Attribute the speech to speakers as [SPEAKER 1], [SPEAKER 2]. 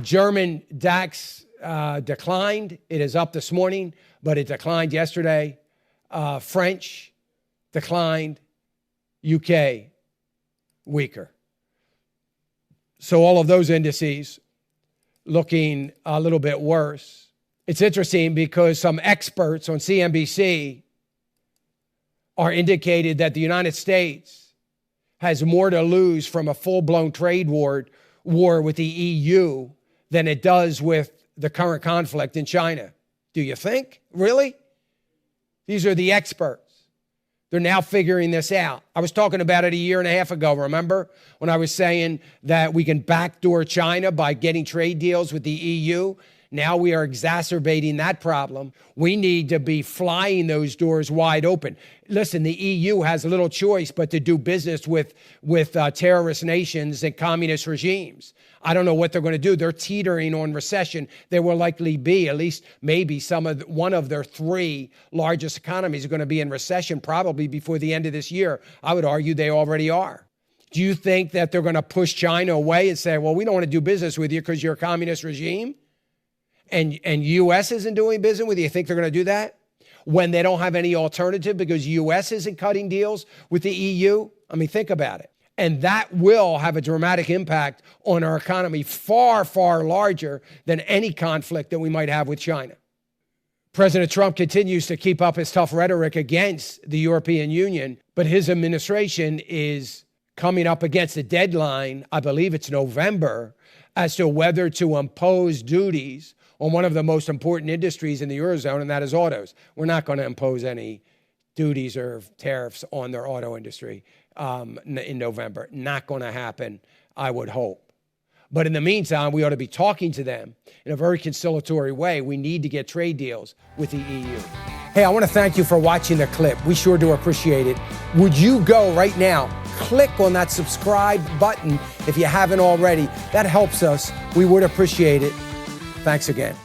[SPEAKER 1] German DAX declined. It is up this morning, but it declined yesterday. French declined. UK weaker. So all of those indices looking a little bit worse. It's interesting because some experts on CNBC are indicated that the United States has more to lose from a full-blown trade war with the EU than it does with the current conflict in China. Do you think? Really? These are the experts. They're now figuring this out. I was talking about it a year and a half ago, remember? When I was saying that we can backdoor China by getting trade deals with the EU. Now we are exacerbating that problem. We need to be flying those doors wide open. Listen, the EU has little choice but to do business with terrorist nations and communist regimes. I don't know what they're going to do. They're teetering on recession. There will likely be, at least maybe one of their three largest economies are going to be in recession probably before the end of this year. I would argue they already are. Do you think that they're going to push China away and say, well, we don't want to do business with you because you're a communist regime? And U.S. isn't doing business with you? You think they're going to do that? When they don't have any alternative because U.S. isn't cutting deals with the EU? I mean, think about it. And that will have a dramatic impact on our economy, far, far larger than any conflict that we might have with China. President Trump continues to keep up his tough rhetoric against the European Union, but his administration is coming up against a deadline, I believe it's November, as to whether to impose duties on one of the most important industries in the Eurozone, and that is autos. We're not going to impose any duties or tariffs on their auto industry in November. Not going to happen, I would hope. But in the meantime, we ought to be talking to them in a very conciliatory way. We need to get trade deals with the EU. Hey, I want to thank you for watching the clip. We sure do appreciate it. Would you go right now, click on that subscribe button if you haven't already. That helps us. We would appreciate it. Thanks again.